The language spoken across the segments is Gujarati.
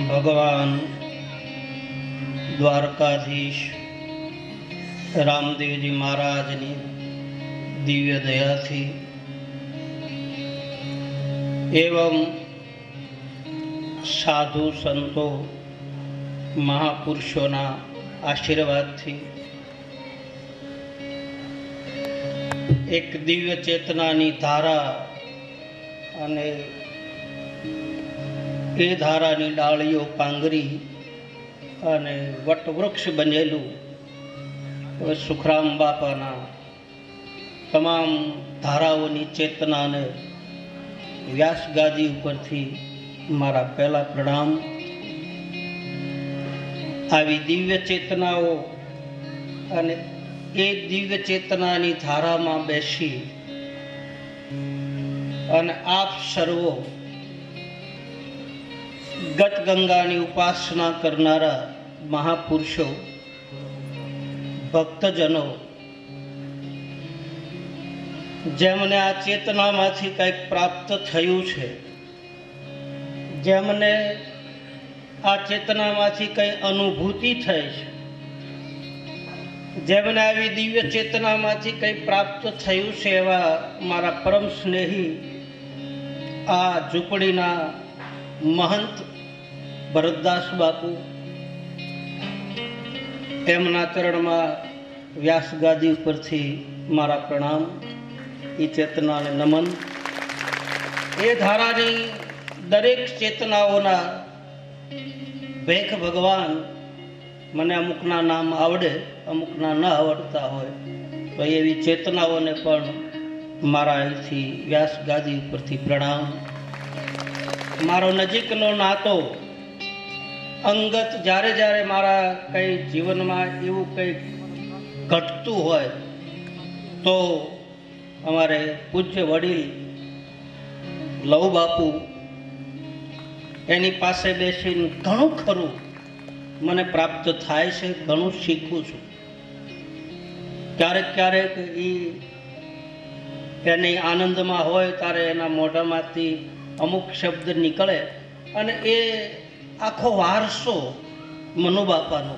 ભગવાન દ્વારકાધીશ રામદેવજી મહારાજની દિવ્ય દયાથી એવં સાધુ સંતો મહાપુરુષોના આશીર્વાદથી એક દિવ્ય ચેતનાની ધારા અને એ ધારાની ડાળીઓ પાંગરી અને વટવૃક્ષ બનેલું સુખરામ બાપાના તમામ ધારાઓની ચેતનાને વ્યાસગાદી ઉપરથી મારા પહેલા પ્રણામ. આવી દિવ્ય ચેતનાઓ અને એ દિવ્ય ચેતનાની ધારામાં બેસી અને આપ સર્વો ગત ગંગાની ઉપાસના કરનારા મહાપુરુષો, ભક્તજનો, જેમને આ ચેતનામાંથી કંઈક પ્રાપ્ત થયું છે, જેમને આ ચેતનામાંથી કંઈ અનુભૂતિ થઈ છે, જેમને આવી દિવ્ય ચેતનામાંથી કંઈ પ્રાપ્ત થયું છે, એવા મારા પરમ સ્નેહી આ ઝૂંપડીના મહંત ભરતદાસ બાપુ, એમના ચરણમાં વ્યાસગાદી ઉપરથી મારા પ્રણામ, એ ચેતનાને નમન. એ ધારાની દરેક ચેતનાઓના ભેખ ભગવાન, મને અમુકના નામ આવડે, અમુકના ન આવડતા હોય તો એવી ચેતનાઓને પણ મારા અહીંથી વ્યાસગાદી ઉપરથી પ્રણામ. મારો નજીકનો નાતો અંગત જ્યારે જ્યારે મારા કંઈ જીવનમાં એવું કંઈ ઘટતું હોય તો અમારે પૂજ્ય વડીલ લવ બાપુ એની પાસે બેસીને ઘણું ખરું મને પ્રાપ્ત થાય છે, ઘણું શીખું છું. ક્યારેક ક્યારેક એની આનંદમાં હોય ત્યારે એના મોઢામાંથી અમુક શબ્દ નીકળે અને એ આખો વારસો મનુબાપાનો.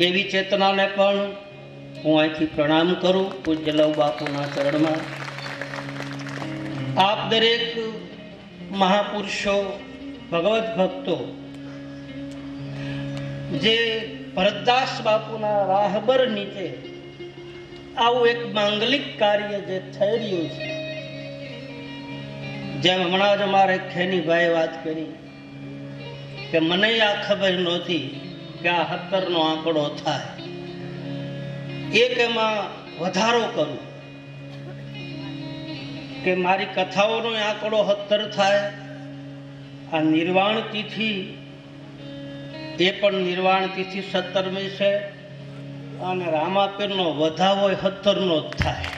એવી ચેતનાને પણ હું અહીંથી પ્રણામ કરું પૂજ્ય લવ બાપુના ચરણમાં. આપ દરેક મહાપુરુષો, ભગવત ભક્તો, જે ભરતદાસ બાપુના રાહબર નીચે આવું એક માંગલિક કાર્ય જે થઈ રહ્યું છે, જેમ હમણાં જ અમારે ખેનીભાઈ વાત કરી કે મને આ ખબર નહોતી કે આ 17નો આંકડો થાય, એક એમાં વધારો કરું કે મારી કથાઓનો આંકડો 17 થાય. આ નિર્વાણ તિથિ એ પણ નિર્વાણ તિથિ 17મી છે અને રામાપીરનો વધાવો 17નો જ થાય.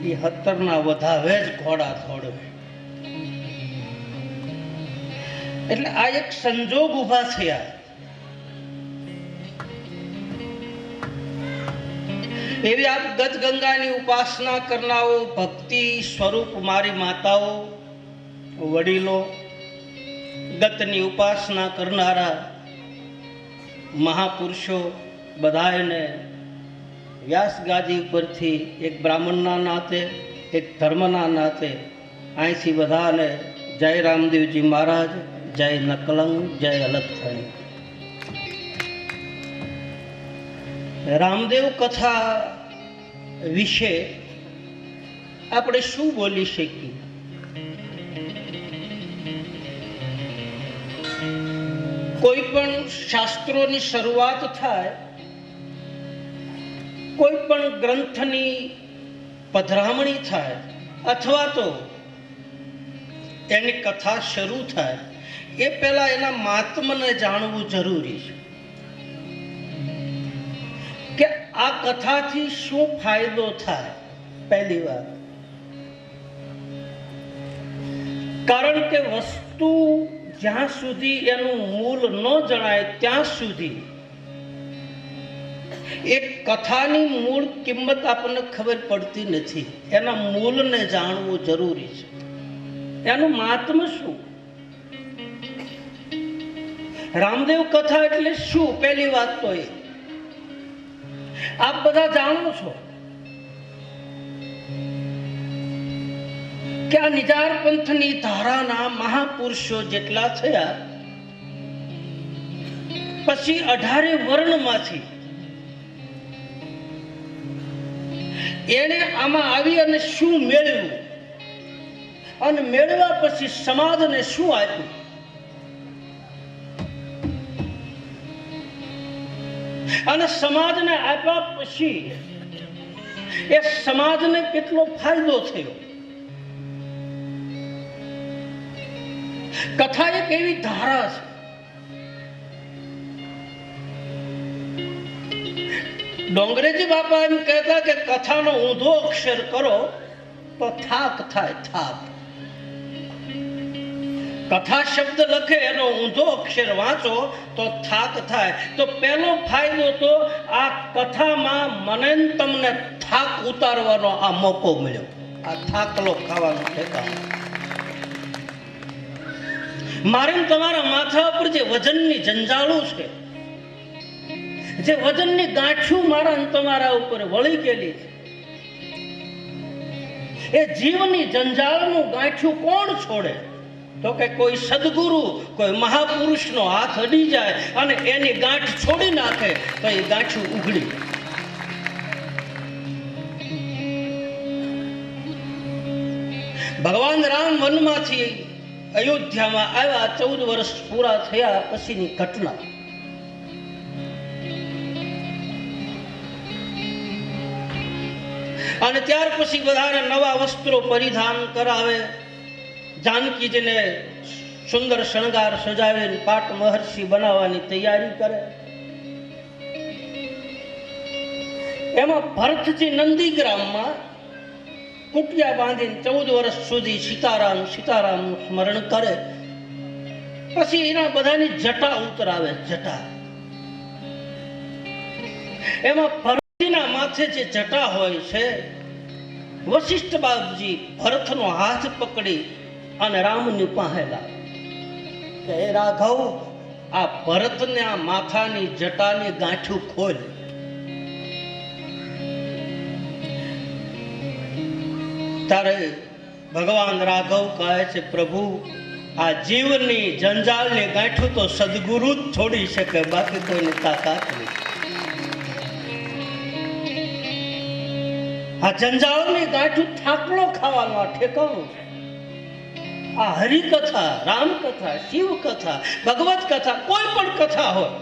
એ 17ના વધાવે જ ઘોડા દોડવે. એટલે આ એક સંજોગ ઊભા થયા. એવી આપ ગત ગંગાની ઉપાસના કરનારો, ભક્તિ સ્વરૂપ મારી માતાઓ, વડીલો, ગતની ઉપાસના કરનારા મહાપુરુષો, બધાને વ્યાસગાદી પરથી એક બ્રાહ્મણના નાતે, એક ધર્મના નાતે અહીંથી બધાને જય રામદેવજી મહારાજ, જય નકલંગ, જય અલગથણી. રામદેવ કથા વિશે આપણે શું બોલી શકીએ? કોઈ પણ શાસ્ત્રોની શરૂઆત થાય, કોઈ પણ ગ્રંથની પધરામણી થાય અથવા તો એની કથા શરૂ થાય એ પહેલા એના મહાત્મને જાણવું જરૂરી છે કે આ કથાથી શું ફાયદો થાય. પહેલી વાત, કારણ કે વસ્તુ જ્યાં સુધી એનું મૂળ ન જણાય ત્યાં સુધી એક કથાની મૂળ કિંમત આપણને ખબર પડતી નથી. એના મૂળને જાણવું જરૂરી છે. એનું મહાત્મ શું? રામદેવ કથા એટલે શું? પહેલી વાત તો એ આપ બધા જાણો છો કે આ નિજાર પંથની ધારાના મહાપુરુષો જેટલા થયા પછી 18 વર્ણમાંથી એને આમાં આવી અને શું મેળવ્યું અને મેળવ્યા પછી સમાજને શું આપ્યું, અને સમાજને આપ્યા પછી એ સમાજને કેટલો ફાયદો થયો. કથા એક એવી ધારા છે, ડોંગરેજી બાપા એમ કહેતા કે કથાનો ઊંધો અક્ષર કરો તો થાક થાય, થાક. કથા શબ્દ લખે એનો ઊંધો અક્ષર વાંચો તો થાક થાય. તો પહેલો ફાયદો તો આ કથામાં મને તમને થાક ઉતારવાનો આ મોકો મળ્યો. આ થાકલો ખાવાનું ઠેકાણું. મારે તમારા માથા ઉપર જે વજનની જંજાળો છે, જે વજનની ગાંઠિયું મારા તમારા ઉપર વળી ગયેલી છે, એ જીવની જંજાળનું ગાંઠિયું કોણ છોડે? તો કે કોઈ સદગુરુ, કોઈ મહાપુરુષનો હાથ અડી જાય અને એની ગાંઠ છોડી નાખે તો એ ગાંઠિયું ઉઘડી. ભગવાન રામ વનમાંથી અયોધ્યામાં આવ્યા, 14 વર્ષ પૂરા થયા પછીની ઘટના. અને ત્યાર પછી બધાને નવા વસ્ત્રો પરિધાન કરાવે, જાનકીજીને સુંદર શણગાર સજાવીને પાટ મહર્ષિ બનાવવાની તૈયારી કરે. એમાં ભરતજી નંદીગ્રામમાં કુટિયા બાંધીને 14 વર્ષ સુધી સીતારામ સીતારામ સ્મરણ કરે. પછી એના બધાની જટા ઉતરાવે. જટા એમાં ભરતજીના માથે જે જટા હોય છે, વશિષ્ઠ બાપજી ભરતનો હાથ પકડી અને રામની પાસે લાવે કે હે રાઘવ, આ ભરતને આ માથાની જટાની ગાંઠું ખોલ. ત્યારે ભગવાન રાઘવ કહે છે, પ્રભુ આ જીવની જંજાળની ગાંઠું તો સદગુરુ જ છોડી શકે, બાકી કોઈની તાકાત નહીં. આ જંજાળની ગાંઠું થાકલો ખાવાનો આ ઠેકાણું છે. આ હરિકથા, રામકથા, શિવકથા, ભગવત કથા, કોઈ પણ કથા હોય,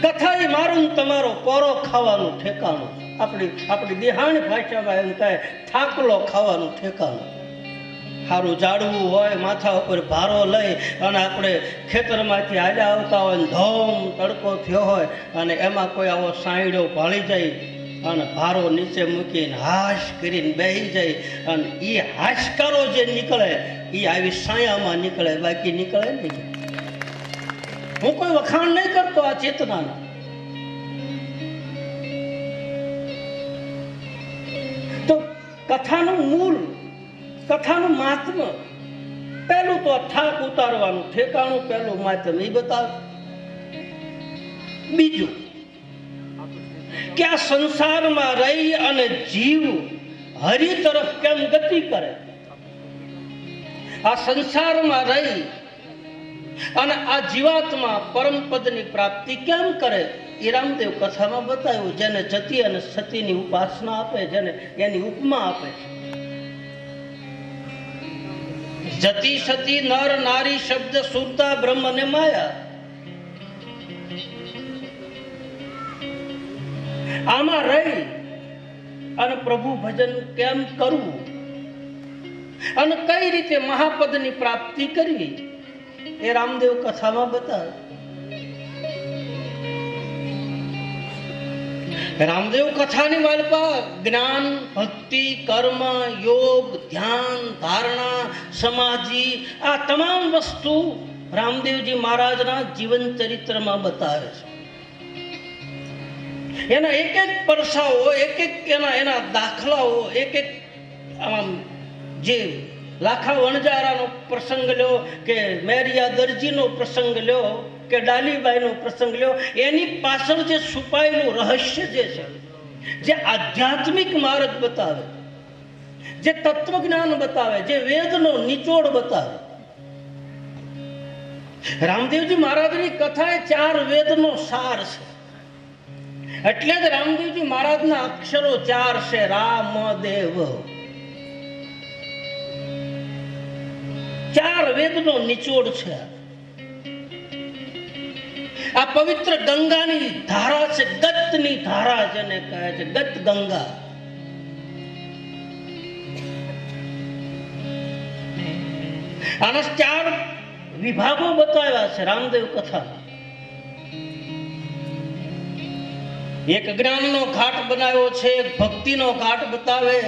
કથા એ મારું તમારો પોરો ખાવાનું ઠેકાણું. આપણી દેહાણી ભાષામાં એમ કહે થાકલો ખાવાનું ઠેકાણું. સારું જાડવું હોય, માથા ઉપર ભારો લઈ અને આપણે ખેતરમાંથી હાલ્યા આવતા હોય, ધોમ તડકો થયો હોય અને એમાં કોઈ આવો સાંયડો ભાળી જાય અને ભારો નીચે મૂકીને હાશ કરીને બેસી જાય અને એ હાશકારો જે નીકળે એ આવી સાયામાં નીકળે, બાકી નીકળે નહીં. હું કોઈ વખાણ નહીં કરતો આ ચેતનાના. તો કથાનું મૂળ, કથાનું મહાત્મ, પહેલું તો થાક ઉતારવાનું ઠેકાણું, પહેલું માધ્યમ એ બતાવે. બીજું કે આ સંસારમાં રહી અને જીવ હરિ તરફ કેમ ગતિ કરે, આ સંસારમાં રહી અને આ જીવાત્મા પરમ પદની પ્રાપ્તિ કેમ કરે, એ રામદેવ કથામાં બતાવ્યું. જેને જતી અને સતીની ઉપાસના આપે, જેને એની ઉપમા આપે. જતી સતી નર નારી શબ્દ સુરતા બ્રહ્મ ને માયા. આમાં રહી અને પ્રભુ ભજન કેમ કરવું અને કઈ રીતે મહાપદની પ્રાપ્તિ કરવી એ રામદેવ કથામાં બતાવે. રામદેવ કથાની માલપા જ્ઞાન, ભક્તિ, કર્મ, યોગ, ધ્યાન, ધારણા, સમાધિ, આ તમામ વસ્તુ રામદેવજી મહારાજના જીવન ચરિત્રમાં બતાવે છે. એના એક એક પરસાઓ, એક એક એના દાખલાઓ, એક એક જે લાખા વણજારાનો પ્રસંગ લ્યો કે મેરિયા દરજીનો પ્રસંગ લ્યો કે ડાલીબાઈનો પ્રસંગ લ્યો, એની પાછળ જે છુપાયેલું રહસ્ય જે છે, જે આધ્યાત્મિક માર્ગ બતાવે, જે તત્વજ્ઞાન બતાવે, જે વેદનો નિચોડ બતાવે. રામદેવજી મહારાજની કથા એ 4 વેદનો સાર છે. એટલે જ રામદેવજી મહારાજના અક્ષરો 4 છે. રામદેવ, 4 વેદનો નિચોડ છે. આ પવિત્ર ગંગાની ધારા છે, ગતની ધારા જેને કહે છે, ગત ગંગા. આના 4 વિભાગો બતાવ્યા છે રામદેવ કથા. એક જ્ઞાનનો ઘાટ બનાવ્યો છે, એક ભક્તિનો ઘાટ બતાવે,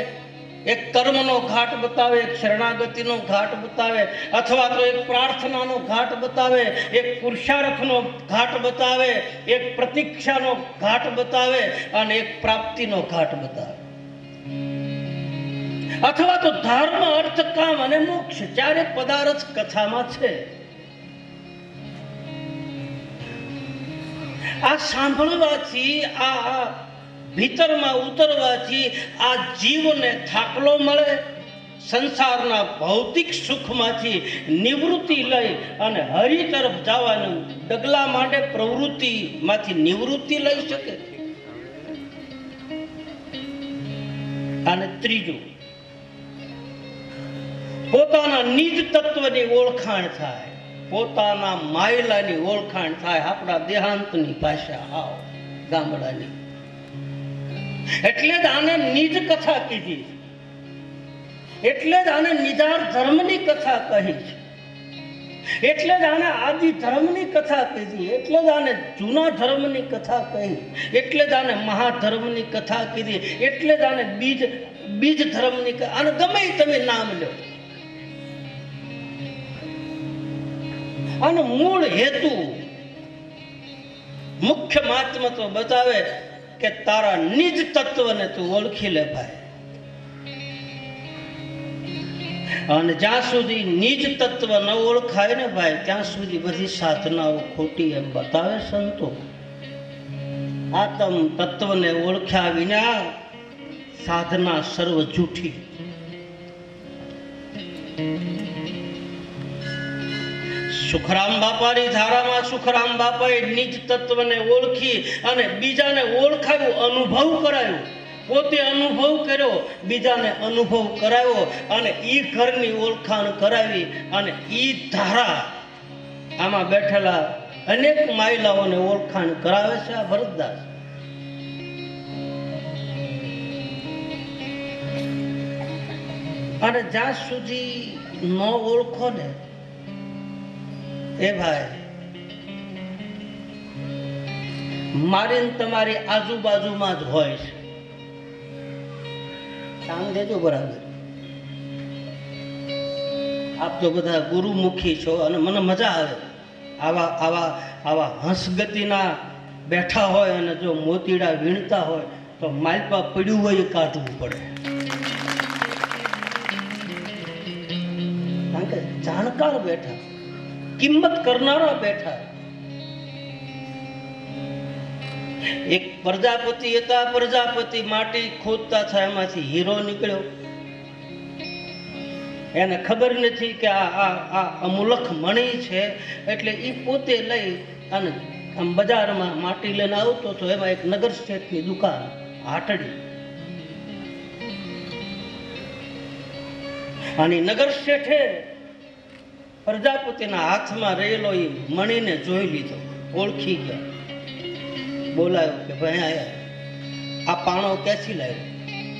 એક કર્મનો ઘાટ બતાવે, એક શરણાગતિનો ઘાટ બતાવે, અથવા તો એક પ્રાર્થનાનો ઘાટ બતાવે, એક પુરુષાર્થનો ઘાટ બતાવે, એક પ્રતીક્ષાનો ઘાટ બતાવે અને એક પ્રાપ્તિનો ઘાટ બતાવે. અથવા તો ધર્મ, અર્થ, કામ અને મોક્ષ 4 પદાર્થ કથામાં છે. આ સાંભળવાથી, આ ભીતરમાં ઉતરવાથી આ જીવને થાકલો મળે, સંસારના ભૌતિક સુખમાંથી નિવૃત્તિ લઈ અને હરિ તરફ જવાનું ડગલા માંડે, પ્રવૃત્તિમાંથી નિવૃત્તિ લઈ શકે. અને ત્રીજું, પોતાના નિજ તત્વની ઓળખાણ થાય, પોતાના માયલાની ઓળખાણ થાય. આપણા દેહાંતની ભાષા આવ ગામડાની. એટલે જ આને નિજ કથા કીધી, એટલે જ આને નિજાર ધર્મની કથા કહી છે, એટલે જ આને આદિ ધર્મની કથા કીધી, એટલે જ આને જૂના ધર્મની કથા કહી, એટલે જ આને મહાધર્મની કથા કીધી, એટલે જ આને બીજ ધર્મની, આને ગમે તમે નામ લો. આનો મૂળ હેતુ, મુખ્ય મહાત્મા તો બતાવે કે તારા નિજ તત્વને તું ઓળખી લે ભાઈ. અને જ્યાં સુધી નિજ તત્વ ન ઓળખાય ને ભાઈ, ત્યાં સુધી બધી સાધનાઓ ખોટી એમ બતાવે સંતો. આત્મ તત્વને ઓળખ્યા વિના સાધના સર્વ જૂઠી. સુખરામ બાપાની ધારામાં સુખરામ બાપાએ નિજ તત્વને ઓળખી અને બીજાને ઓળખાયું, અનુભવ કરાયો. પોતે અનુભવ કર્યો, બીજાને અનુભવ કરાવ્યો અને ઈ ઘરની ઓળખાણ કરાવી. અને ઈ ધારા આમાં બેઠેલા અનેક માયલાઓને ઓળખાણ કરાવે છે આ ભરતદાસ. અને જ્યાં સુધી ન ઓળખો ને એ ભાઈ, મારી તમારી આજુબાજુમાં જ હોય છે. કામ દેજો બરાબર. આપ તો બધા ગુરુમુખી છો અને મને મજા આવે. આવા આવા આવા હંસગતિના બેઠા હોય અને જો મોતીડા વીણતા હોય તો માલપા પડ્યું હોય એ કાઢવું પડે. કારણ કે જાણકાર બેઠા, કિંમત કરનારા બેઠા. એક પ્રજાપતિ હતા. પ્રજાપતિ માટી ખોદતા થાય, એમાંથી હીરો નીકળ્યો. એને ખબર નથી કે આ અમૂલક મણી છે. એટલે એ પોતે લઈ અને આમ બજારમાં માટી લઈને આવતો હતો. એમાં એક નગર શેઠની દુકાન, હાટડી. અને નગર શેઠે પ્રજાપતિના હાથમાં રહેલો એ મણીને જોઈ લીધો, ઓળખી ગયા. બોલાયો કે ભાઈ આયા, આ પાણો ક્યાંથી લાવ્યો?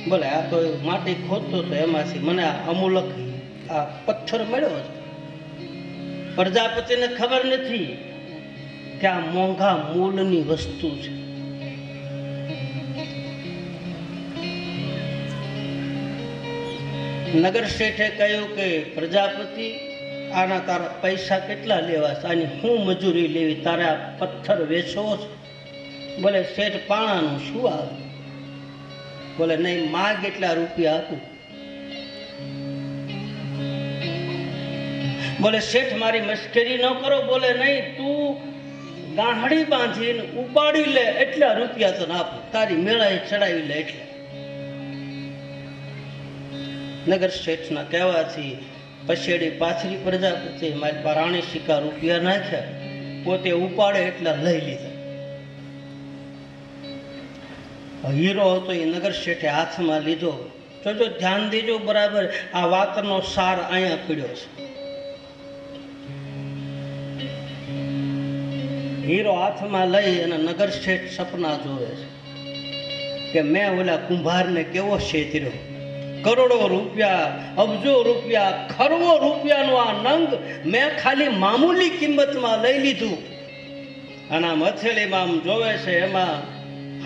બોલે આ તો માટી ખોદતો હતો, એમાંથી મને આ અમૂલક આ પથ્થર મળ્યો છે. પ્રજાપતિને ખબર નથી કે આ મોંઘા મૂળની વસ્તુ છે. નગર શેઠે કહ્યું કે પ્રજાપતિ, આના તારા પૈસા કેટલા લેવા છે? આની શું મજૂરી લેવી? તારે આ પથ્થર વેચવો છે? બોલે શેઠ પાણાનું શું આવે? બોલે નહીં, માગ એટલા રૂપિયા આપું. બોલે શેઠ મારી મશ્કરી ન કરો. બોલે નહીં, તું ગાંહડી બાંધીને ઉપાડી લે એટલા રૂપિયા તને આપું, તારી મેળાએ ચડાવી લે એટલે. નગર શેઠના કહેવાથી પછેડી પાથરી પ્રજાપતિ મારી પાસે રાણી સિક્કા રૂપિયા નાખ્યા, પોતે ઉપાડે એટલા લઈ લીધા. હીરો હતો એ નગર શેઠે હાથમાં લીધો. જોજો, ધ્યાન દેજો બરાબર, આ વાતનો સાર અહીંયા પીડ્યો છે. હીરો હાથમાં લઈ અને નગર શેઠ સપના જોવે છે કે મેં ઓલા કુંભારને કેવો છેતર્યો, કરોડો રૂપિયા, અબજો રૂપિયા, ખરવો રૂપિયાનો આ નંગ મેં ખાલી મામૂલી કિંમતમાં લઈ લીધું. અને આમ હથેળીમાં આમ જોવે છે, એમાં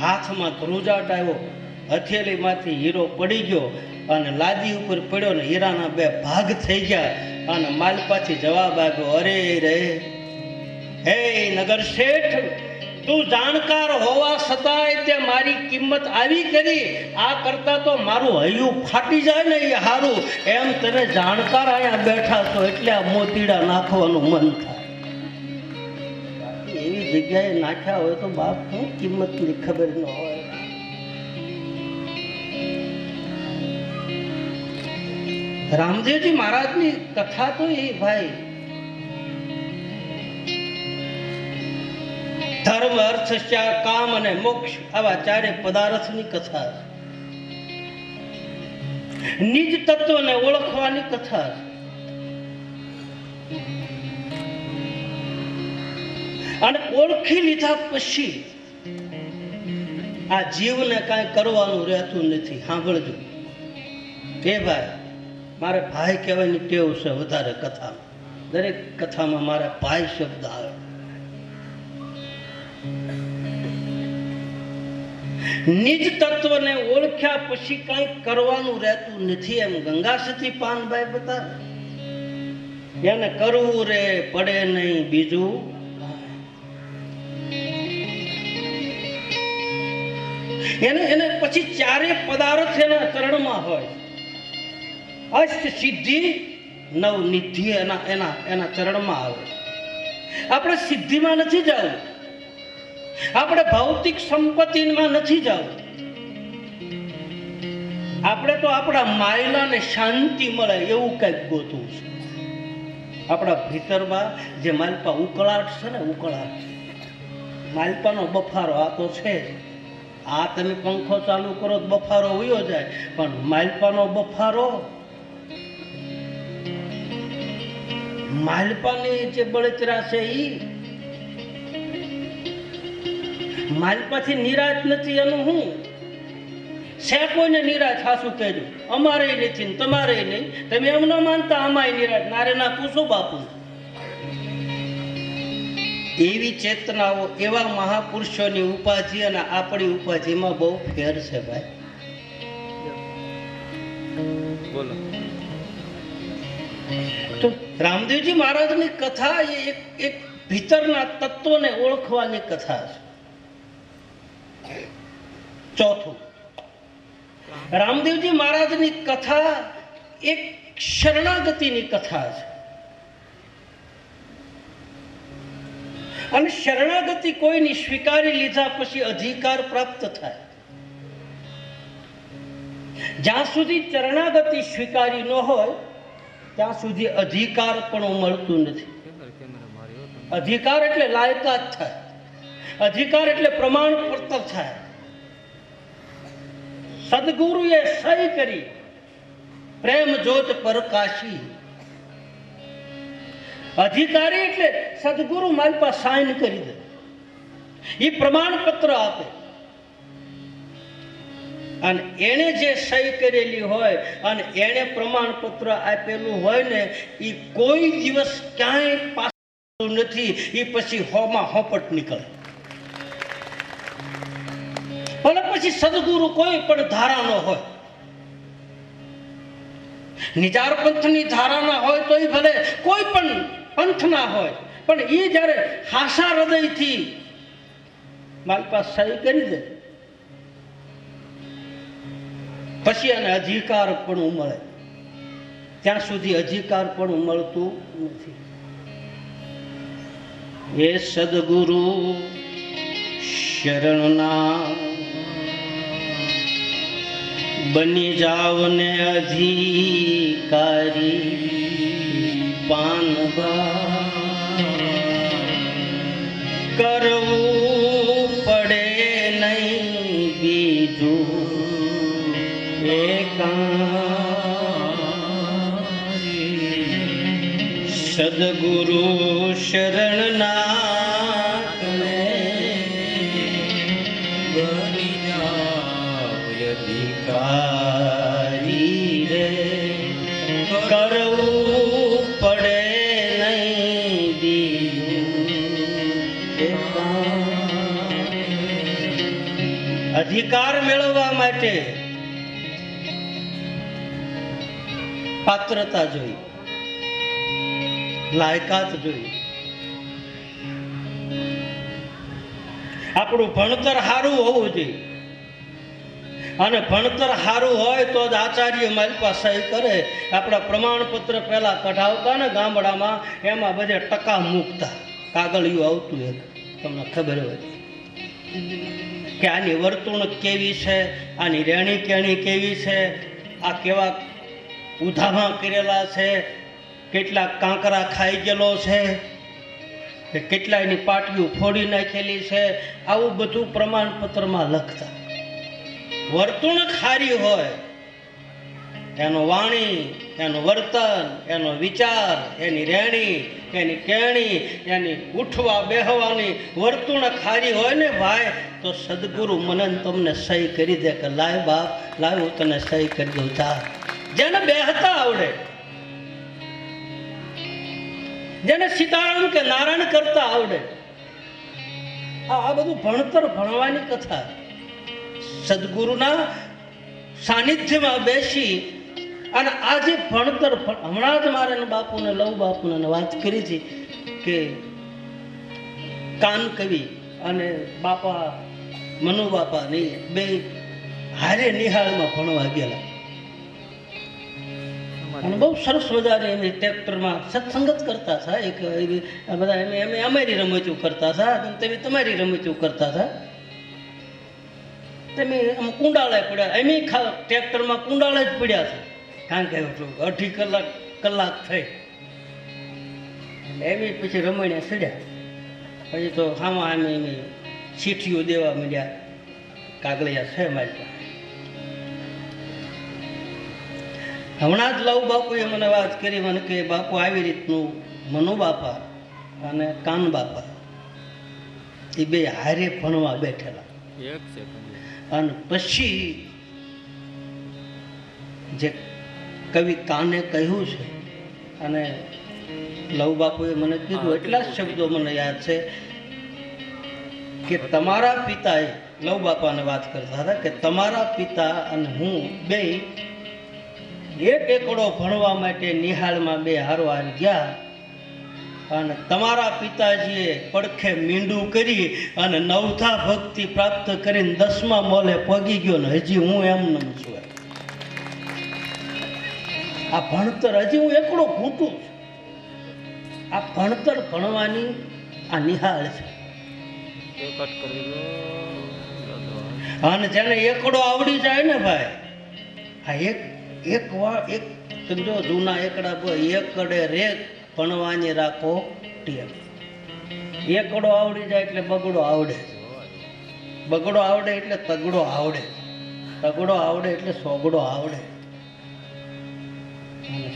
હાથમાં ધ્રુજાટ આવ્યો, હથેળીમાંથી હીરો પડી ગયો અને લાદી ઉપર પડ્યો ને હીરાના બે ભાગ થઈ ગયા. અને માલપાથી જવાબ આવ્યો, અરે રે હે નગર શેઠ, તું જાણકાર હોવા છતાંય તે મારી કિંમત આવી કરી. આ કરતા તો મારું હૈયું ફાટી જાય ને એ હારું. એમ તમે જાણકાર અહીંયા બેઠા છો એટલે આ મોતીડા નાખવાનું મન થાય. એવી જગ્યાએ નાખ્યા હોય તો બાપ શું કિંમતની ખબર ન હોય. રામદેવજી મહારાજની કથા તો એ ભાઈ ધર્મ, અર્થ, કામ અને મોક્ષ આવા ચારે પદાર્થની કથા, નિજ તત્વને ઓળખવાની કથા. અને ઓળખી લીધા પછી આ જીવને કાંઈ કરવાનું રહેતું નથી. સાંભળજો એ ભાઈ, મારે ભાઈ કહેવાની ટેવ છે વધારે કથામાં. દરેક કથામાં મારે ભાઈ શબ્દ આવે. નિજ તત્વને ઓળખ્યા પછી કઈ કરવાનું રહેતું નથી. એમ ગંગાસતી પાનભાઈ બતાવે, એને કરવું રે પડે નહીં બીજું. એને પછી ચારે પદાર્થ એના ચરણમાં હોય. અષ્ટ સિદ્ધિ નવ નિધિ એના ચરણમાં આવે. આપણે સિદ્ધિમાં નથી જવું, આપણે ભૌતિક સંપત્તિમાં નથી જવું. આપણે તો આપણા માયલાને શાંતિ મળે એવું કંઈક ગોતવું છે. આપણા ભીતરમાં જે માલપા ઉકળાટ છે ને, ઉકળાટ, માલપાનો બફારો આ તો છે. આ તમે પંખો ચાલુ કરો તો બફારો વયો જાય, પણ માલપાનો બફારો, માલપાની જે બળતરા છે એ માલપાથી નિરાશ નથી. એનું હું છે, કોઈને નિરાશ હાસું કહેજો, અમારે નથી ને તમારે નહીં. તમે એમ ન માનતા અમાય નિરાશ, નારે ના પૂછો બાપુ. એવી ચેતનાઓ, એવા મહાપુરુષોની ઉપાધિ અને આપણી ઉપાધિમાં બહુ ફેર છે ભાઈ. બોલો. તો રામદેવજી મહારાજની કથા એ એક ભીતરના તત્વને ઓળખવાની કથા છે. ચોથું, રામદેવજી મહારાજની કથા એક શરણાગતિની કથા છે. અને શરણાગતિ કોઈની સ્વીકારી લીધા પછી અધિકાર પ્રાપ્ત થાય. જ્યાં સુધી શરણાગતિ સ્વીકારી ન હોય ત્યાં સુધી અધિકાર પણ મળતું નથી. અધિકાર એટલે લાયકાત થાય, અધિકાર એટલે પ્રમાણપત્ર થાય. સદગુરુએ સહી કરી, પ્રેમ જ્યોત પ્રકાશી. અધિકારી એટલે સદગુરુ મારી પાસે સાઇન કરી દે, એ પ્રમાણપત્ર આપે. અને એને જે સહી કરેલી હોય અને એને પ્રમાણપત્ર આપેલું હોય ને, એ કોઈ દિવસ ક્યાંય પાછું નથી. એ પછી હોમાં હોપટ નીકળે. ભલે પછી સદગુરુ કોઈ પણ ધારાનો હોય, નિજાર પંથની ધારાના હોય તો એ ભલે કોઈ પણ પંથના હોય, પણ એ જ્યારે હાસા હૃદયથી મારી પાસે સહી કરી દે પછી એને અધિકાર પણ મળે. ત્યાં સુધી અધિકાર પણ મળતું નથી. એ સદગુરુ શરણના બની જાવ ને અધિકારી પાનવા કરવું પડે નહીં બીજું સદગુરુ શરણનાથ બની જાવ અધિકારી રે કરવું પડે નહીં બીજું. અધિકાર મેળવવા માટે પાત્રતા જોઈ, લાયકાત જોઈ. આપણું ભણતર સારું હોવું જોઈએ, અને ભણતર સારું હોય તો જ આચાર્ય મારી પાસે સહી કરે. આપણા પ્રમાણપત્ર પહેલા કઢાવતા ને ગામડામાં, એમાં બધે ટકા મૂકતા, કાગળિયું આવતું. એક તમને ખબર હોય કે આની વર્તણૂક કેવી છે, આની રહેણી કેણી કેવી છે, આ કેવા ઉધામા કરેલા છે, કેટલા કાંકરા ખાઈ ગયેલો છે, કેટલા એની પાટીઓ ફોડી નાખેલી છે, આવું બધું પ્રમાણપત્રમાં લખતા. વર્તણૂક સારી હોય, એનો વાણી, એનું વર્તન, એનો વિચાર, એની રહેણી, એની કેણી, એની ઉઠવા બેહવાની વર્તણૂક સારી હોય ને ભાઈ, તો સદગુરુ મને તમને સહી કરી દે કે લાય બાપ, લાય હું તને સહી કરી દઉં. જા. જેને બેહતા આવડે, જેને સીતારામ કે નારાયણ કરતા આવડે, આ બધું ભણતર ભણવાની કથા. સદગુરુના સાનિધ્યમાં બેસી અને આજે ભણતર, હમણાં જ મારે બાપુને, લવ બાપુને વાત કરી હતી કે કાન કવિ અને બાપા મનુ બાપા ની બે હારે નિહાળમાં ભણવા ગયેલા, અને બહુ સરસ મજાની એની ટ્રેક્ટરમાં સત્સંગત કરતા હતા. એક બધા એમ અમારી રમતું કરતા હતા, તમે તમારી રમતું કરતા હતા. તમે કુંડાળે પડ્યા, એમ ટ્રેક્ટરમાં કુંડાળે જ પડ્યા હતા. કારણ કે 2.5 કલાક થઈ એમ પછી રમણીયા સડ્યા. પછી તો આમાં એમ ચીઠીઓ દેવા માંડ્યા, કાગળિયા છે મારી પાસે. હમણાં જ લવ બાપુએ મને વાત કરી, મને કે બાપુ આવી રીતનું મનુ બાપા અને કાન બાપા એ બે હારે ભણવા બેઠેલા. અને પછી જે કવિ કાને કહ્યું છે, અને લવ બાપુએ મને કીધું, એટલા જ શબ્દો મને યાદ છે કે તમારા પિતાએ, લવ બાપાને વાત કરતા હતા કે તમારા પિતા અને હું બે 1 એકડો ભણવા માટે નિહાળમાં બે હારવાર ગયા, અને તમારા પિતાજીએ પડખે મીંડું કરી અને 9થા ભક્તિ પ્રાપ્ત કરીને 10મા મોલે પગી ગયો, ને હજી હું એમને છું. આ ભણતર હજી હું એકડો ઘૂંટું છું. આ ભણતર ભણવાની આ નિહાળ છે. અને જેને એકડો આવડી જાય ને ભાઈ, આ એક સમજો, જૂના એકડા એકડે રેક ભણવાની રાખો ટેવ. એકડો આવડી જાય એટલે બગડો આવડે, બગડો આવડે એટલે તગડો આવડે, તગડો આવડે એટલે સોગડો આવડે,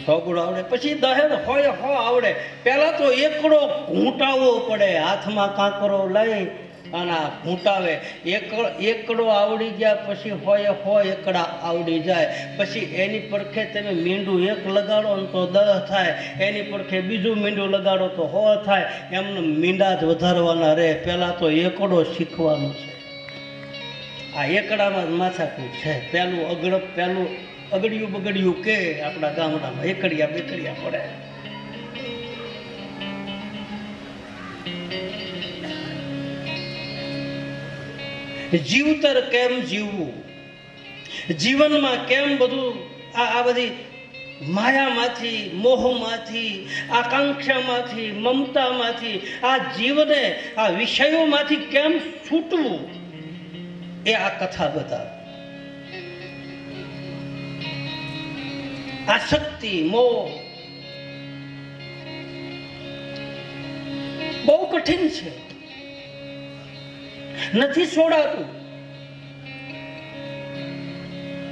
સોગડો આવડે પછી દહેજ હોય આવડે. પહેલા તો એકડો ઘૂંટાવવો પડે, હાથમાં કાંકરો લઈ અને ઘૂંટાવે. એકડો આવડી ગયા પછી હોય એકડા આવડી જાય. પછી એની પડખે તમે મીંડું એક લગાડો ને તો 10 થાય, એની પડખે બીજું મીંડું લગાડો તો 100 થાય. એમને મીંડા જ વધારવાના રહે. પહેલાં તો એકડો શીખવાનો છે. આ એકડામાં જ માથાકૂટ છે. પહેલું અગડિયું બગડિયું કે આપણા ગામડામાં એકડિયા બેકડિયા પડે. જીવતર કેમ જીવવું, જીવનમાં કેમ બધું આ બધી માયામાંથી, મોહમાંથી, આકાંક્ષામાંથી, મમતામાંથી આ જીવને આ વિષયોમાંથી કેમ છૂટવું એ આ કથા બતાવે. આસક્તિ, મોહ બહુ કઠિન છે, નથી છોડાતું.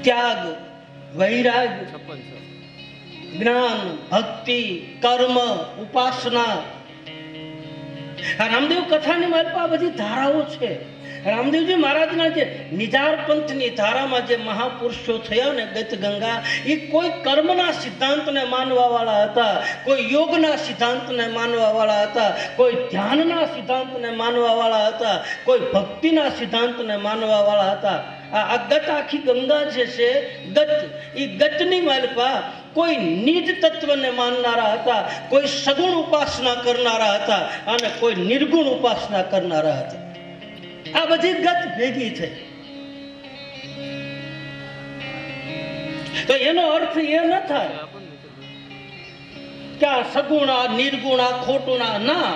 ત્યાગ, વૈરાગ, જ્ઞાન, ભક્તિ, કર્મ, ઉપાસના. રામદેવ કથાની મારી પાસે બધી ધારાઓ છે. રામદેવજી મહારાજના જે નિજાર પંથની ધારામાં જે મહાપુરુષો થયા ને ગત ગંગા, એ કોઈ કર્મના સિદ્ધાંતને માનવા વાળા હતા, કોઈ યોગના સિદ્ધાંતને માનવા વાળા હતા, કોઈ ધ્યાનના સિદ્ધાંતને માનવા વાળા હતા, કોઈ ભક્તિના સિદ્ધાંતને માનવા વાળા હતા. આ ગત આખી ગંગા જે છે ગત, એ ગતની માલપા કોઈ નિજ તત્વને માનનારા હતા, કોઈ સગુણ ઉપાસના કરનારા હતા અને કોઈ નિર્ગુણ ઉપાસના કરનારા હતા. આ બધી ગત ભેગી થઈ. તો એનો અર્થ એ ન થાય કે આ સગુણા, નિર્ગુણા, ખોટુના, ના.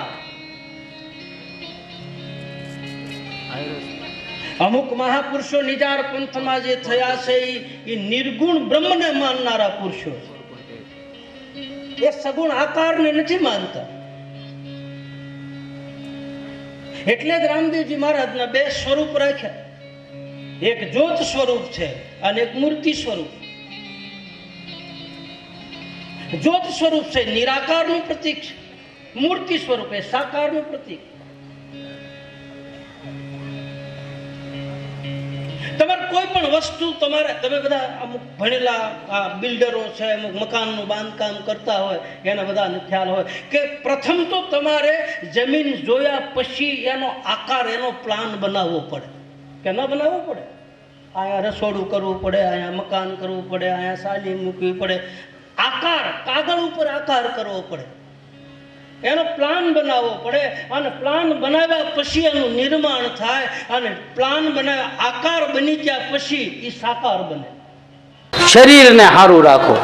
અમુક મહાપુરુષો નિજાર પંથમાં જે થયા છે એ નિર્ગુણ બ્રહ્મને માનનારા પુરુષો છે. એ સગુણ આકારને નથી માનતા. એટલે જ રામદેવજી મહારાજના બે સ્વરૂપ રાખ્યા. એક જ્યોત સ્વરૂપ છે અને એક મૂર્તિ સ્વરૂપ. જ્યોત સ્વરૂપ છે નિરાકારનું પ્રતીક છે, મૂર્તિ સ્વરૂપ એ સાકારનું પ્રતીક. તમારે કોઈ પણ વસ્તુ તમે બધા અમુક ભણેલા બિલ્ડરો છે, અમુક મકાનનું બાંધકામ કરતા હોય, એના બધાને ખ્યાલ હોય કે પ્રથમ તો તમારે જમીન જોયા પછી એનો આકાર, એનો પ્લાન બનાવવો પડે કે ન બનાવવો પડે. અહીંયા રસોડું કરવું પડે, અહીંયા મકાન કરવું પડે, અહીંયા સાલી મૂકવી પડે. આકાર, કાગળ ઉપર આકાર કરવો પડે, એનો પ્લાન બનાવવો પડે અને પ્લાન બનાવ્યા પછી એનું નિર્માણ થાય અને પ્લાન બનાવ્યા આકાર બની ગયા પછી એ સાકાર બને. શરીરને સારું રાખો,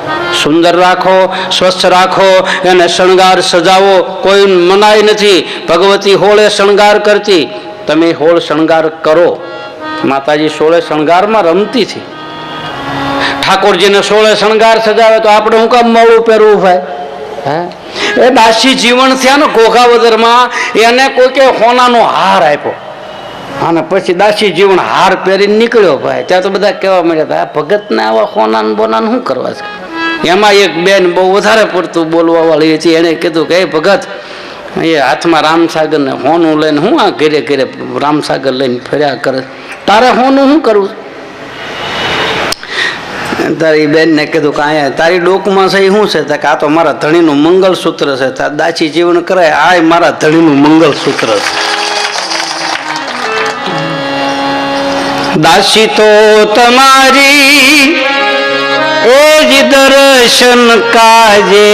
સુંદર રાખો, સ્વચ્છ રાખો, એને શણગાર સજાવો. કોઈ મનાઈ નથી. ભગવતી હોળે શણગાર કરતી, તમે હોળ શણગાર કરો. માતાજી સોળે શણગારમાં રમતી હતી. ઠાકોરજીને સોળે શણગાર સજાવે તો આપણે શું કામ મોડું પહેરવું ભાઈ? હે, એ દાસી જીવન થયા ને ઘોઘાવદરમાં, એને કોઈ કે હોનાનો હાર આપ્યો અને પછી દાસી જીવન હાર પહેરીને નીકળ્યો ભાઈ. ત્યાં તો બધા કહેવા મળ્યા હતા, ભગતને આવા હોનાન બોનાન શું કરવા છે? એમાં એક બેન બહુ વધારે પડતું બોલવા વાળી હતી, એને કીધું કે ભગત, એ હાથમાં રામસાગરને હોનું લઈને હું આ ઘરે ઘરે રામસાગર લઈને ફર્યા કરે, તારે હોનું શું કરવું? તારી બેનને કીધું કે અહીંયા તારી ડોકમાં છે એ શું છે? કે આ તો મારા ધણીનું મંગલસૂત્ર છે. દાસી જીવન કરે, આ મારા ધણીનું મંગલસૂત્ર છે. દાસી તો તમારી એ જ દર્શન કાજે,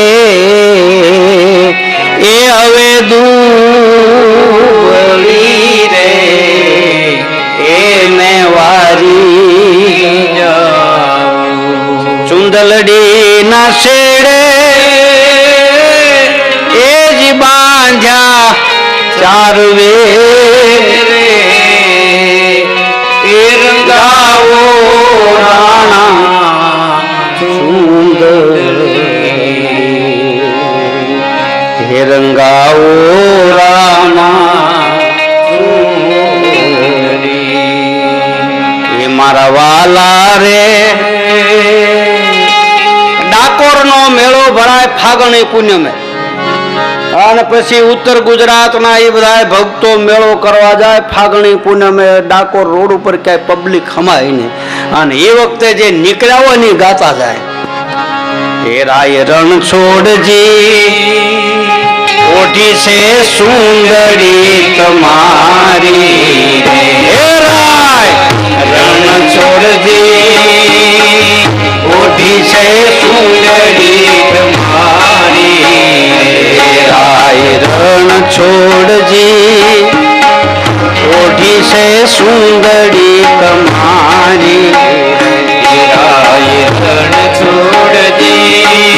એ હવે દૂબળી રે એ મેં વારી ચુંદલડી ના શેડે એ જ બાંધ્યા ચારવે એ રંગાવો રાણા સુંદર હે રંગાવો રામા એ મારા વાલા રે. ડાકોરનો મેળો ભરાય ફાગણી પૂનમે અને પછી ઉત્તર ગુજરાતના એ બધા ભક્તો મેળો કરવા જાય ફાગણી પૂનમે. ડાકોર રોડ ઉપર ક્યાંય પબ્લિક ખમાય નહીં અને એ વખતે જે નીકળ્યા હોય ને ગાતા જાય, હે રાય રણ છોડજી ઓઢી છે સુંદરી તમારી, હે રાય રણ છોડજી ઓઢી છે સુંદરી તમારી, રાય રણ છોડજી ઓઢી છે સુંદરી તમારી, રાય રણ છોડજી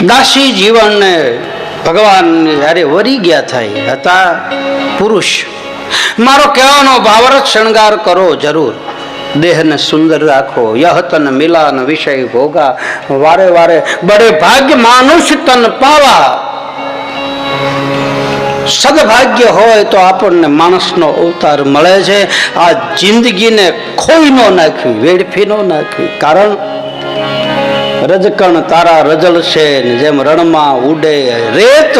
દાસી જીવનને ભગવાન જ્યારે વરી ગયા થાય હતા પુરુષ. મારો કહેવાનો ભાવાર્થ, શણગાર કરો જરૂર, દેહને સુંદર રાખો. યહ તન મિલાન વિષય ભોગા, વારે વારે બડે ભાગ્ય માનુષ તન પાવા. સદભાગ્ય હોય તો આપણને માણસનો અવતાર મળે છે. આ જિંદગીને ખોઈ ન નાખવી, વેડફી ન નાખવી. કારણ રજકણ તારા રજલ છે, જેમ રણમાં ઉડે રેત,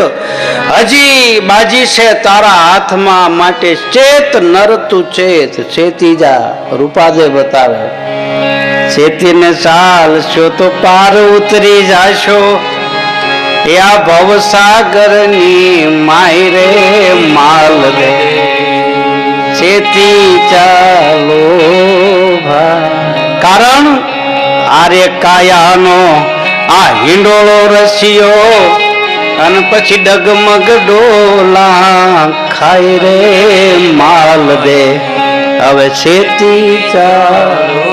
હજી બાજી છે તારા હાથમાં, માટે ચેત નર તું ચેત. ચેતી જા, રૂપાદે બતાવે, ચેતીને ચાલશો તો પાર ઉતરી જાશો. આ ભવસાગરની માય રે માલ રે, ચેતી ચાલો ભાઈ. કારણ આરે કાયાનો આ હિંડોળો રસિયો, અને પછી ડગમગ ડોલા ખાય રે માલ દે. હવે છેતી ચાલો.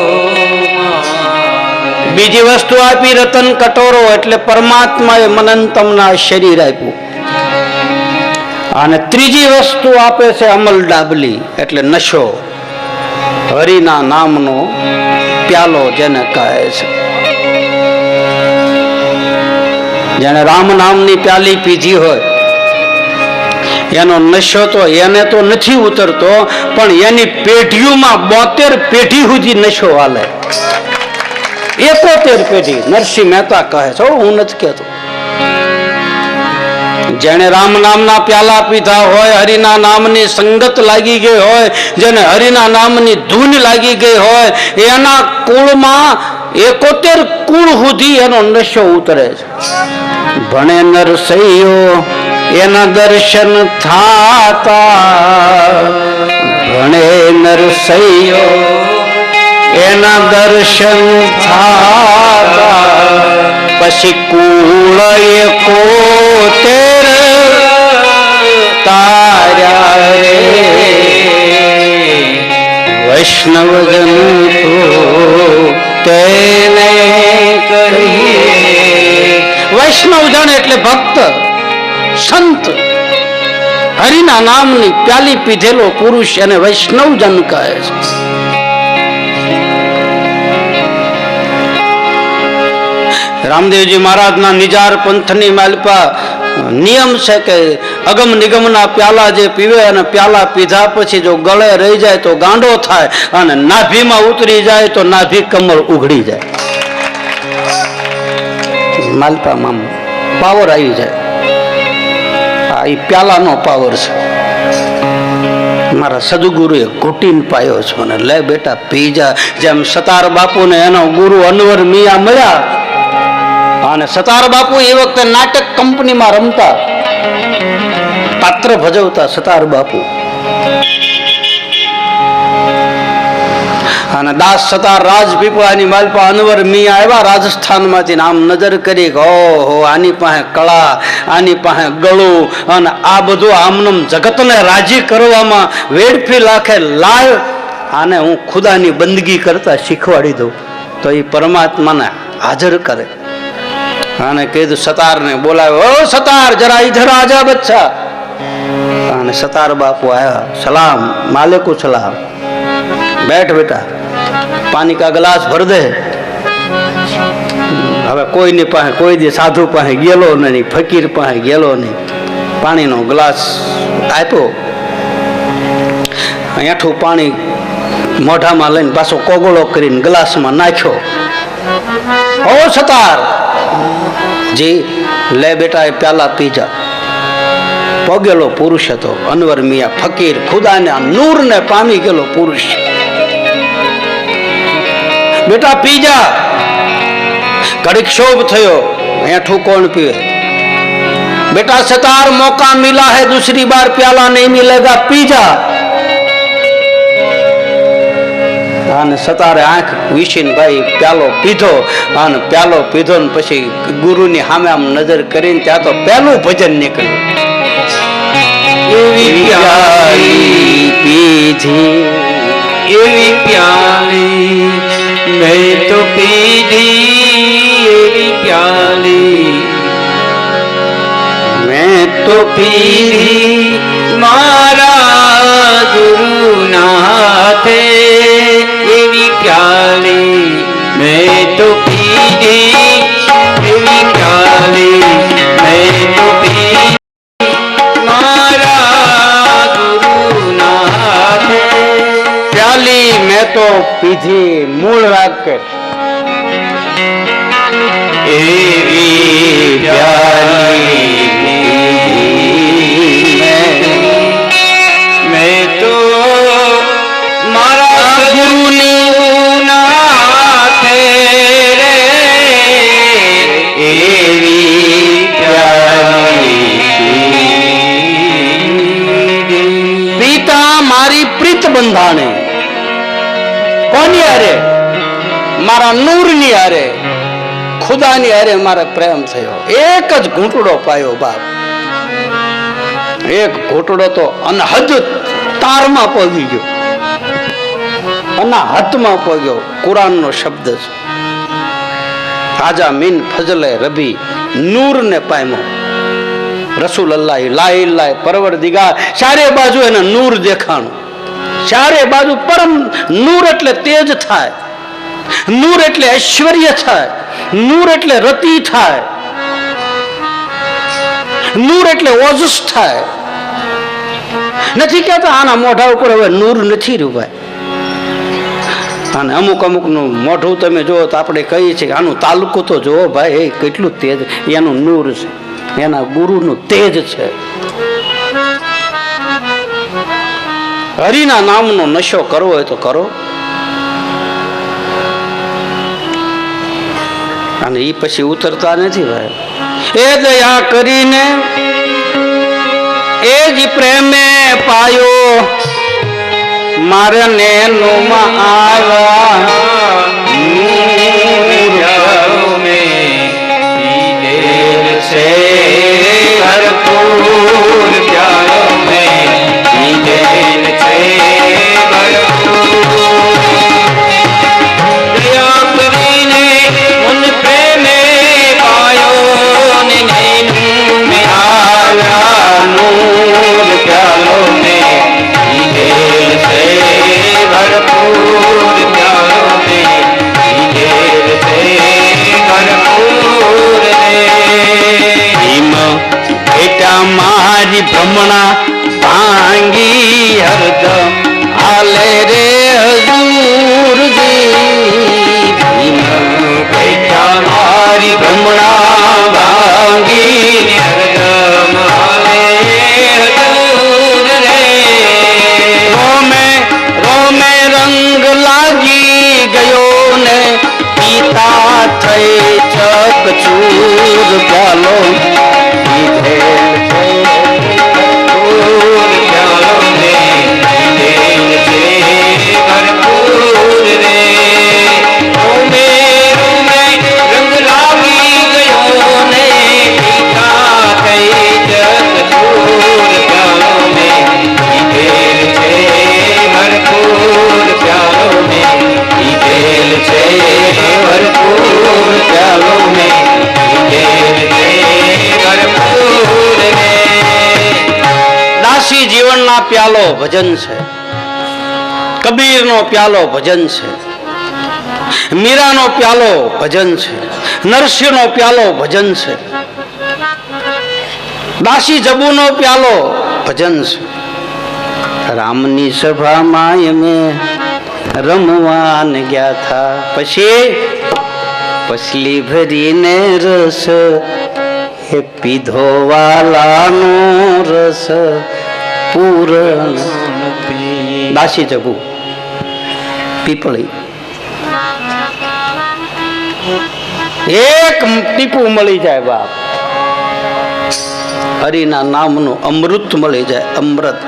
બીજી વસ્તુ આપી રતન કટોરો, એટલે પરમાત્માએ મનંતમના શરીર આપ્યું. અને ત્રીજી વસ્તુ આપે છે અમલ ડાબલી, એટલે નશો, હરિના નામનો પ્યાલો જેને કહે છે. જેને રામ નામની પ્યાલી પીધી હોય એનો નશો તો એને તો નથી ઉતરતો, પણ એની પેઢીઓમાં 72 પેઢી સુધી નશો હાલે. 71 પેઢી. નરસિંહ મહેતા કહે છે, હું નથી કહેતો. જેને રામ નામના પ્યાલા પીધા હોય, હરિના નામની સંગત લાગી ગઈ હોય, જેને હરિના નામની ધૂન લાગી ગઈ હોય, એના કુળમાં 71 કુળ સુધી એનો નશો ઉતરે છે. ભણે નરસૈયો એના દર્શન થાતા, ભણે નરસૈયો એના દર્શન થાતા. પછી કુળ 71 તાર્યા રે, વૈષ્ણવજન તો તેને કહીએ. વૈષ્ણવજન એટલે ભક્ત, સંત, હરિના નામની પ્યાલી પીધેલો પુરુષ એને વૈષ્ણવજન કહે છે. રામદેવજી મહારાજના નિજાર પંથની માલપા નિયમ છે કે અગમ નિગમના પ્યાલા જે પીવે, અને પ્યાલા પીધા પછી જો ગળે રહી જાય તો ગાંડો થાય, અને નાભીમાં ઉતરી જાય તો નાભી કમર ઉઘડી જાય. માલપામાં પાવર આવી જાય. આ એ પ્યાલાનો પાવર છે. મારા સદગુરુએ ઘૂંટીને પાયો છે, અને લે બેટા પી જા. જેમ સતાર બાપુને એનો ગુરુ અનવર મિયા મળ્યા, અને સતાર બાપુ એ વખતે નાટક કંપનીમાં રમતા, પાત્ર ભજવતા સતાર બાપુ. અને દાસ સતાર રાજપીપળાની માલપા અનવર મિયા આવ્યા રાજસ્થાનમાંથી. આમ નજર કરી, ઓહો આની પાસે કળા, આની પાસે ગળું, અને આ બધું આમનમ જગતને રાજી કરવામાં વેડફી લાખે. લાય આને હું ખુદાની બંદગી કરતા શીખવાડી દઉં, તો એ પરમાત્માને હાજર કરે. અને કીધું સતારને બોલાવ્યો, ઓ સતાર જરા ઇધર આજા બચ્ચા. અને સતાર બાપુ આવ્યા, સલામ માલિકુ સલામ, બેઠ બેટા, પાણી કા ગ્લાસ ભર દે. હવે કોઈની પાસે કોઈ દી સાધુ પાસે ગયેલો નહીં, ફકીર પાસે ગયેલો નહીં. પાણીનો ગ્લાસ આપ્યો, એઠું પાણી મોઢામાં લઈને પાછો કોગળો કરીને ગ્લાસમાં નાખ્યો. ઓ સતાર જી, લે બેટા એ પ્યાલા પી જા. પગેલો પુરુષ હતો અનવર મિયા, ફકીર, ખુદાને નૂરને પામી ગયેલો પુરુષ. બેટા પી જા. ઘડીક ક્ષોભ થયો, એઠું કોણ પીવે? बेटा सतार मौका मिला है, दूसरी बार प्याला नहीं मिलेगा, पी जा. અને સતારે આંખ વીસીને ભાઈ પ્યાલો પીધો, અને પ્યાલો પીધો ને પછી ગુરુની સામે આમ નજર કરીને ત્યાં તો પહેલું ભજન નીકળ્યું. એવી પ્યાલી પીધી, એવી પ્યાલી મેં તો પીધી, એવી પ્યાલી તો પીધી મારા ગુરુના હાથે એવી પ્યાલી મેં તો પીધી એવી પ્યાલી મેં તો પીધી મારા ગુરુના હાથે પ્યાલી મેં તો પીધી મૂળ રાગ કર એવી પ્યાલી મેં તો મારા ગુરુની નાથે રે એવી પ્યાલી પિતા મારી પ્રીત બંધાણે કોની હારે મારા નૂરની હારે ખુદાની હારે મારે પ્રેમ થયો એક જ ઘૂંટડો પાયો બાપ એક ઘૂંટડો તો અનહદ તારમાં પગી ગયો અનાહતમાં પગ્યો કુરાનનો શબ્દ છે તાજા મીન ફજલે રબી નૂર ને પામ્યો રસૂલ અલ્લાહ લાઈલાય પરવરદિગાર ચારે બાજુ એને નૂર દેખાણું ચારે બાજુ પરમ નૂર એટલે તેજ થાય નૂર એટલે ઐશ્વર્ય થાય નૂર એટલે રતિ થાય નૂર એટલે ઓજસ થાય નથી કહેતા આના મોઢા ઉપર હવે નૂર નથી રહ્યું ભાઈ અને અમુક નું મોઢું તમે જુઓ તો આપણે કહીએ છીએ કે આનું તાલુકો તો જુઓ ભાઈ એ કેટલું તેજ એનું નૂર છે એના ગુરુનું તેજ છે હરિના નામનો નશો કરવો હોય તો કરો અને એ પછી ઉતરતા નથી ભાઈ એ દયા કરીને એ જ પ્રેમે પાયો મારે નેનુમાં આવ્યા છે ભરપૂર પ્યારો મેં પીધેલ છે દયા કરીને મન પ્રેમે પાયો ને નેનું મેં આવ્યા નૂર પ્યારો મેં પીધેલ છે ભરપૂર પ્યારો મેં પીધેલ છે ભરપૂર બેટા મારી ભ્રમણા ભાંગી હરદમ હાલે રે હજૂરજી બેટા મારી ભ્રમણા ભાંગી હરદમ હાલે હજૂર રે રોમે રોમે રંગ લાગી ગયો ને પિતા થઈ ચકચૂર પ્યાલો જીવનના પ્યાલો ભજન છે કબીરનો પ્યાલો ભજન છે મીરાનો પ્યાલો ભજન છે નરસિંહનો પ્યાલો ભજન છે દાસી જબુનો પ્યાલો ભજન છે રામની સભામાં અમે રમવાન ગયા થા પછી પસલી ભરીને રસ એ પીધો વાલાનો રસ પૂરણ દાસી જબુ પીપળી એક ટીપું મળી જાય બાપ હરિના નામનું અમૃત મળી જાય અમૃત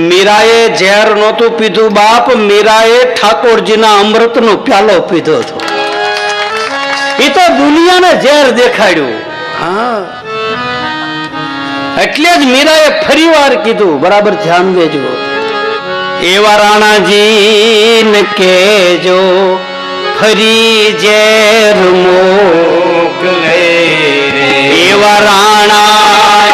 મીરાએ ઝેર નહોતું પીધું બાપ મીરાએ ઠાકોરજીના અમૃતનો પ્યાલો પીધો હતો એ તો દુનિયાને ઝેર દેખાડ્યું હા એટલે જ મીરાએ ફરી વાર કીધું બરાબર ધ્યાન દેજો એવા રાણાજી ને કેજો ફરી ઝેર મોકલે એવા રાણા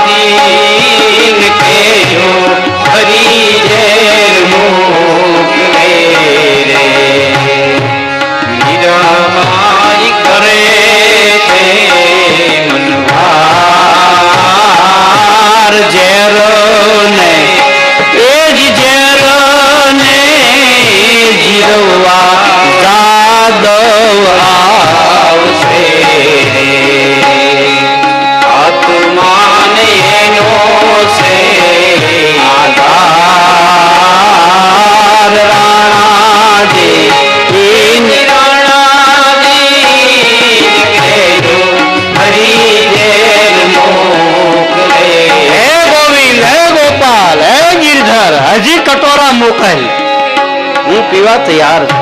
દેવા તૈયાર છે,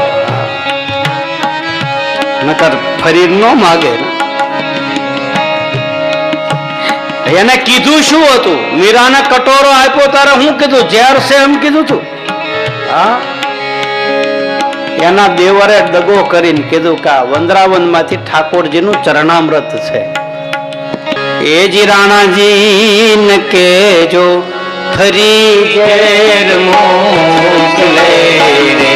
નકર ફરી ન માગે. એને કીધું શું હતું? મીરાને કટોરો આપ્યો તારે હું કીધું? ઝેર છે એમ કીધું તું? હા, એના દેવરે દગો કરીને કીધું કે વંદરાવન માંથી ઠાકોરજીનું ચરણામૃત છે. એ જી રાણાજી ને કેજો ફરી ઝેર મોકલે રે,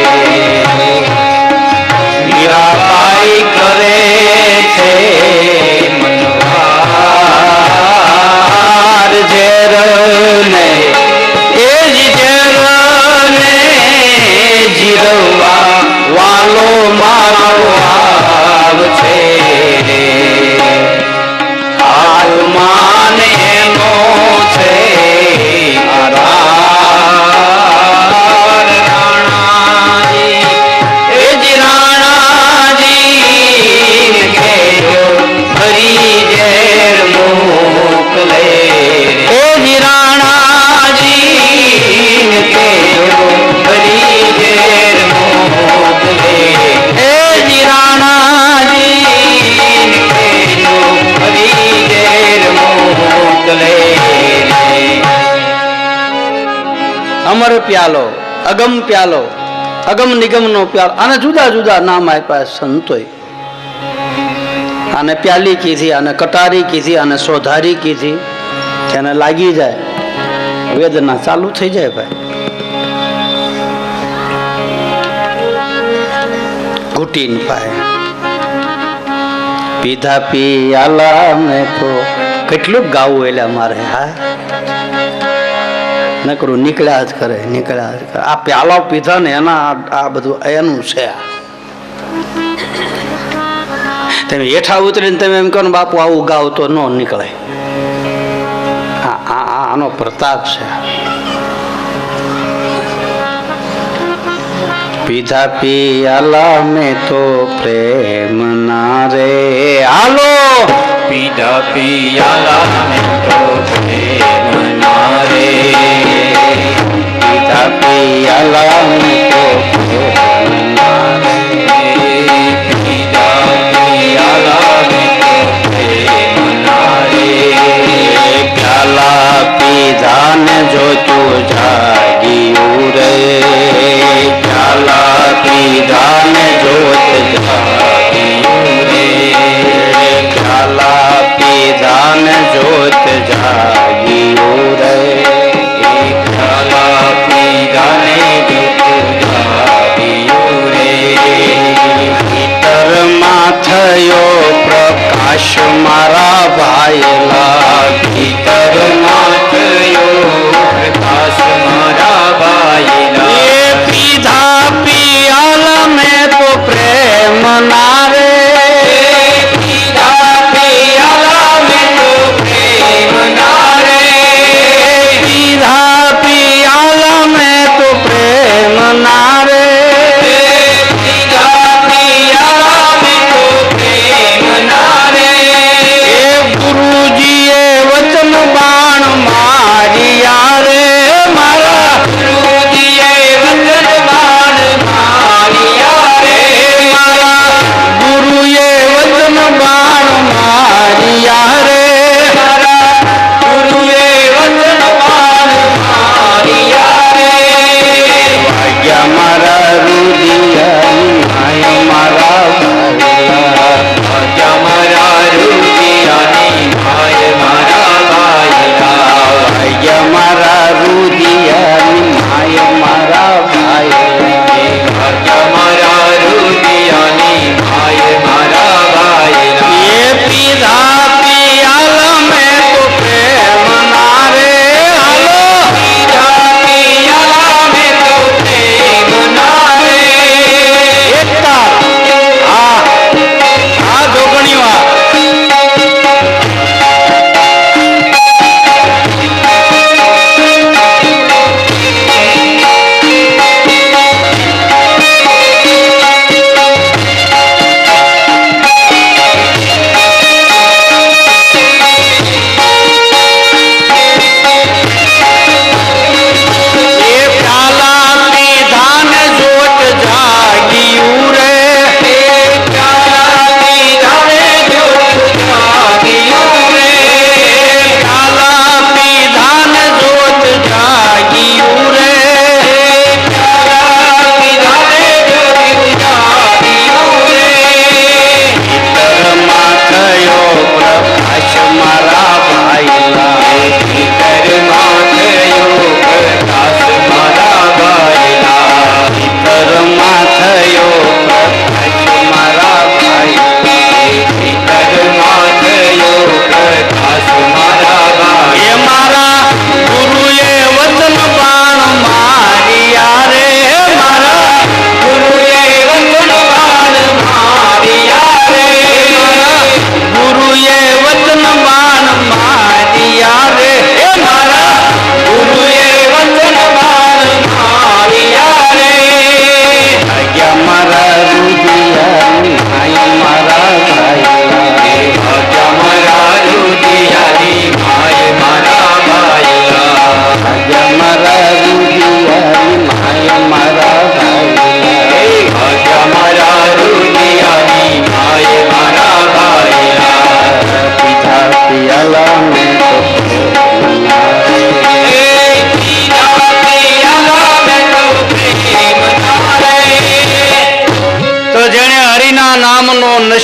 મીરાબાઈ કરે છે મનવાર ઝેર ને, એ જી ઝેર ને જીરવા વાલો મારો આવ છે રે, આત્માન એનો છે આધાર. રાણાજી એ જી રાણાજી કહેજો ફરી ઝેર મોકલે, એ જી રાણાજી કહેજો ફરી ઝેર મોકલે, એ જી રાણાજી કહેજો ફરી ઝેર મોકલે. અમર પ્યાલો, અગમ પ્યાલો, અગમ નિગમ નો પ્યાલો, આને જુદા જુદા નામ આપ્યા સંતોય. આને પ્યાલી કીધી, આને કટારી કીધી, આને સોધારી કીધી. એને લાગી જાય વેદના ચાલુ થઈ જાય ભાઈ. ઘૂટીન પાય પીધા પિયાલા મેં તો કેટલું ગાવું એટલે મારે. હા, નકરું નીકળ્યા જ કરે, નીકળ્યા જ કરે. આ પ્યાલા પીધા ને એના આ બધું એનું છે. તમે હેઠા ઉતરીને તમે એમ કહો ને બાપુ આવું ગાવ તો ન નીકળે. આનો પ્રતાપ છે. પીધા પિયાલા મેં તો પ્રેમ ના રે, હાલો પીધા પિયાલા મેં તો પ્રેમ ના રે, પીધા પિયાલા મેં તો પ્રેમ ના રે, પીધા પિયાલા મેં તો પ્રેમ ના રે, પ્યાલા પીધા ને જો તું જાગ્યું રે, પ્યાલા પીધા ને જોત જાગ્યું રે, પ્યાલા પીધા ને જોત જાગ્યું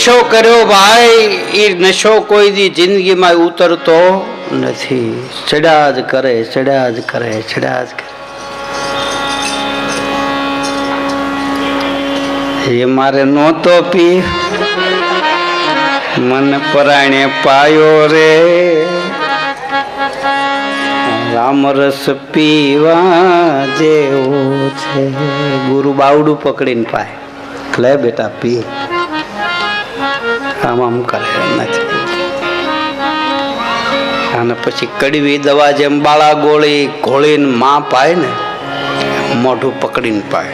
નશો કર્યો ભાઈ, એ નશો કોઈ દી જિંદગીમાં ઉતરતો નથી. ચડ્યા જ કરે, ચડ્યા જ કરે, ચડ્યા જ કરે. એ મારે નહોતો પી, મને પરાણે પાયો રે. રામરસ પીવા જેવો છે. ગુરુ બાવડું પકડીને પાય, લે બેટા પી. આમ કરે નથી. અને પછી કડવી દવા જેમ બાળા ગોળી ઘોળીને માં પાય ને, મોઢું પકડીને પાય.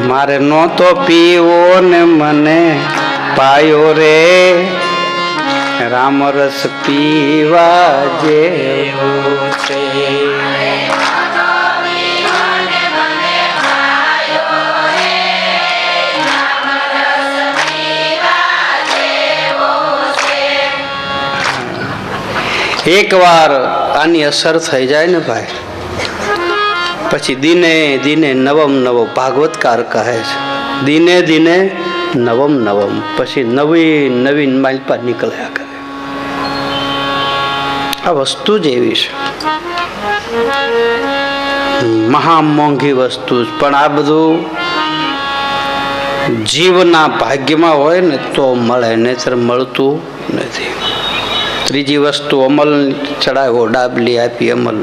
મારે નહોતો પીવો ને મને પાયો રે. રામરસ પીવા જેવો છે. એકવાર આની અસર થઈ જાય ને ભાઈ, પછી દિને દિને નવમ નવો ભાગવતકાર કહે છે. દિને દિને નવમ નવમ, પછી નવીન નવીન માલપા નીકળ્યા કરે. આ વસ્તુ જ એવી છે, મહા મોંઘી વસ્તુ. પણ આ બધું જીવના ભાગ્યમાં હોય ને તો મળે, નહીતર મળતું નથી. ત્રીજી વસ્તુ અમલ ચડાવ્યો, ડાબલી આપી, અમલ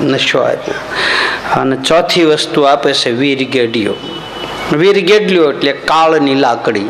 નશો આપ્યો. અને ચોથી વસ્તુ આપે છે વીર ગેડિયો. વીર ગેડલ્યો એટલે કાળની લાકડી.